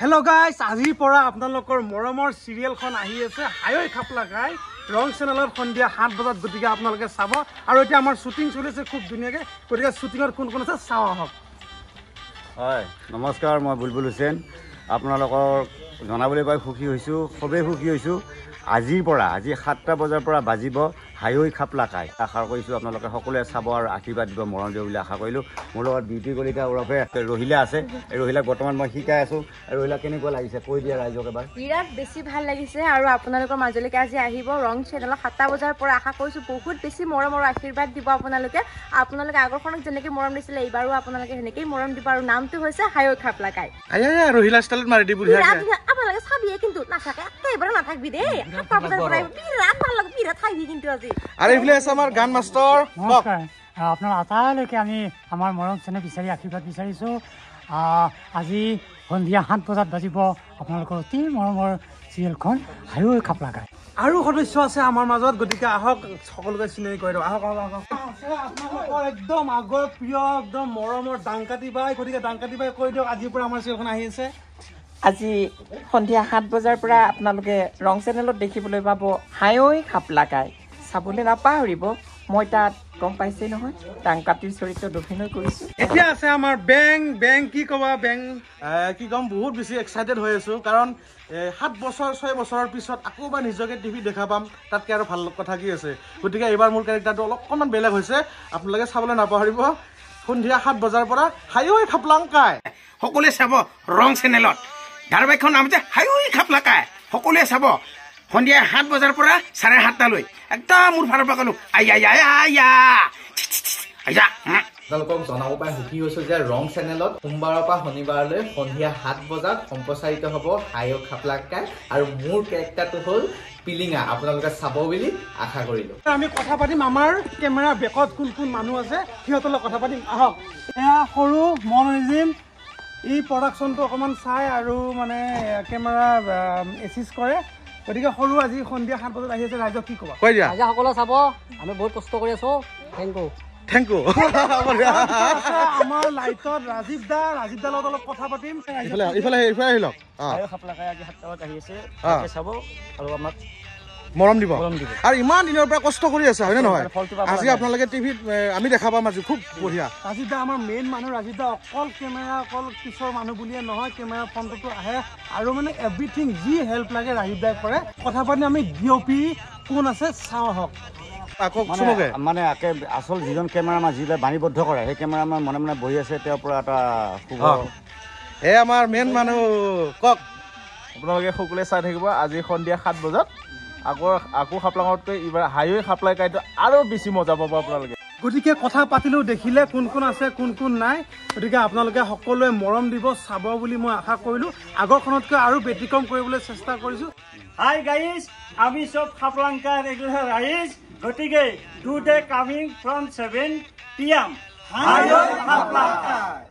Hello guys, আজিৰ পৰা আপোনালোকৰ মৰমৰ সিৰিয়েলখন আহি আছে হায়ৈ খাপলা গাই ৰং চেনেলত সন্ধিয়া 7 বজাত গতিকে আপোনালোকে চাব আৰু এতিয়া আমাৰ শুটিং চলিছে খুব ধুনীয়াকৈ গতিকে শুটিঙৰ কোন কোন আছে চাও আহক হয় নমস্কাৰ মই বুলবুল হুছেইন আপোনালোকৰ জনাবলৈ পাই সুখী হৈছো খুবেই সুখী হৈছো আজিৰ পৰা আজি 7টা বজাৰ পৰা বাজিব হায়ৈ খাপলা গাই আশা কৰিছো আপোনালোকে সকলোৱে চাব আৰু আশীৰ্বাদ দিব মৰম দিব বুলি আশা কৰিলো মোৰ লগত বিউটি কলিতা ওৰফে ৰহিলা আছে এই ৰহিলাক বৰ্তমান মই শিকাই আছো আৰু ৰহিলা কেনেকুৱা লাগিছে কৈ দিয়া ৰাইজক এবাৰ বিৰাট বেছি ভাল লাগিছে আৰু আপোনালোকৰ মাজলৈকে আজি আহিব ৰং চেনেলত 7টা বজাৰ পৰা আশা কৰিছো বহুত বেছি মৰম আৰু আশীৰ্বাদ দিব আপোনালোকে আগৰখনক যেনেকৈ মৰম দিছিলে এইবাৰো আপোনালোকে হেনেকৈ মৰম দিব আৰু নামটো হৈছে হায়ৈ খাপলা গাই আয়া ৰহিলা ষ্টাইলত মাৰি দি বুঢ়িয়াকে আপোনালোকে চাবিয়ে কিন্তু নাথাকে একেবাৰে নাথাকবি দেই 7টা বজাৰ পৰা বিৰাট ভাল লাগে বিৰাট থাকি কিন্তু আজি আৰু এইফালে আছে আমাৰ গান মাষ্টৰ নমস্কাৰ আপোনাৰ আটাইলৈকে আমি আমাৰ মৰম চেনেহ বিচাৰি আশীৰ্বাদ বিচাৰিছোঁ আজি সন্ধিয়া 7 বজাত বাজিব আপোনালোকৰ অতি মৰমৰ চিৰিয়েলখন হায়ৈ খাপলা গাই আৰু সদস্য আছে আমাৰ মাজত গতিকে আহক সকলোকে চিনাকি কৰি দিওঁ আহক আপোনালোকৰ একদম আগৰ প্ৰিয় একদম মৰমৰ ডাংকাতি বাই গতিকে ডাংকাতি বাই কৈ দিয়ক আজিৰ পৰা আমাৰ চিৰিয়েলখন আহি আছে আজি সন্ধিয়া 7 বজাৰ পৰা আপোনালোকে ৰং চেনেলত দেখিবলৈ পাব হায়ৈ খাপলা গাই চাবলৈ নাপাহৰিব মই তাত গম পাইছে নহয় ডাংকাতিৰ চৰিত্ৰত অভিনয় কৰিছো এতিয়া আছে আমাৰ বেং কি কবা বেং কি কম বহুত বেছি এক্সাইটেড হৈ আছো কাৰণ 7 বছৰ 6 বছৰৰ পিছত আকৌ বা নিজকে টিভি দেখা পাম তাতকৈ আৰু ভাল কথা কি আছে গতিকে এইবাৰ মোৰ কেৰেক্টাৰটো অলপমান বেলেগ হৈছে আপোনালোকে চাবলৈ নাপাহৰিব সন্ধিয়া 7 বজাৰ পৰা হায়ৈ খাপলা গাই সকলোৱে চাব ৰং চেনেলত ধাৰাবাহিকখন নাম হৈছে হায়ৈ খাপলা গাই সকলোৱে চাব সন্ধিয়া 7 বজাৰ পৰা 7:30 লৈ একদম মোৰ ফালৰ পৰা কলো আপোনালোকক জনাব পাই সুখী হৈছো যে ৰং চেনেলত সোমবাৰৰ পৰা শনিবাৰলৈ সন্ধিয়া 7 বজাত সম্প্ৰচাৰিত হ'ব হায়ৈ খাপলা গাই আৰু মোৰ কেৰেক্টাৰটো হ'ল পিলিঙা আপোনালোকে চাব বুলি আশা কৰিলো আমি কথা পাতিম আমাৰ কেমেৰা বেকত কোন মানুহ আছে সিহঁতৰ লগত কথা পাতিম আহক এয়া সৰু মনৰিজিম এই প্ৰডাকশ্যনটো অকণমান চাই আৰু মানে কেমেৰা এচিষ্ট কৰে গতিকে সৰু আজি সন্ধিয়া 7 বজাত আহি আছে ৰাইজক কি ক'বা কৈ দিয়া আজি সকলোৱে চাব আমি বহুত কষ্ট কৰি আছো থেংক ইউ আমাৰ লাইটত ৰাজীৱ দা লগত অলপ কথা পাতিম ইফালে আহি লওক খাপলা গাই আজি 7টা বজাত আহি আছে চাব আৰু আমাক মৰম দিব আৰু ইমান দিনৰ পৰা কষ্ট কৰি আছে হয়নে নহয় আজি আপোনালোকে টিভিত আমি দেখা পাম আজি খুব বঢ়িয়া ৰাজীৱ দা আমাৰ মেইন মানুহ ৰাজীৱ দা অকল পিছৰ মানুহ বুলিয়ে নহয় কেমেৰা ফ্ৰণ্টতো আহে আৰু মানে এভৰিথিং যি হেল্প লাগে ৰাজীৱ দাই কৰে কথা পাতি আমি ডিঅ'পি কোন আছে চাওঁ আহক মানে আচল যিজন কেমেৰামান যিবিলাক বাণীবদ্ধ কৰে সেই কেমেৰামান মনে মনে বহি আছে তেওঁৰ পৰা এটা শুভ এই আমাৰ মেইন মানুহ কওক আপোনালোকে সকলোৱে চাই থাকিব আজি সন্ধিয়া 7 বজাত আকৌ খাপলাঙতকৈ এইবাৰ হায়ৈ খাপলা গাইটো আৰু বেছি মজা পাব আপোনালোকে গতিকে কথা পাতিলেও দেখিলে কোন আছে কোন নাই গতিকে আপোনালোকে সকলোৱে মৰম দিব চাব বুলি মই আশা কৰিলোঁ আগৰখনতকৈ আৰু ব্যতিক্ৰম কৰিবলৈ চেষ্টা কৰিছোঁ হাই গাইজ আমি চব খাপলাংকা ৰেগুলাৰ ৰাইজ গতিকে টুডে কামিং ফ্ৰম 7 PM হায়ৈ খাপলা গাই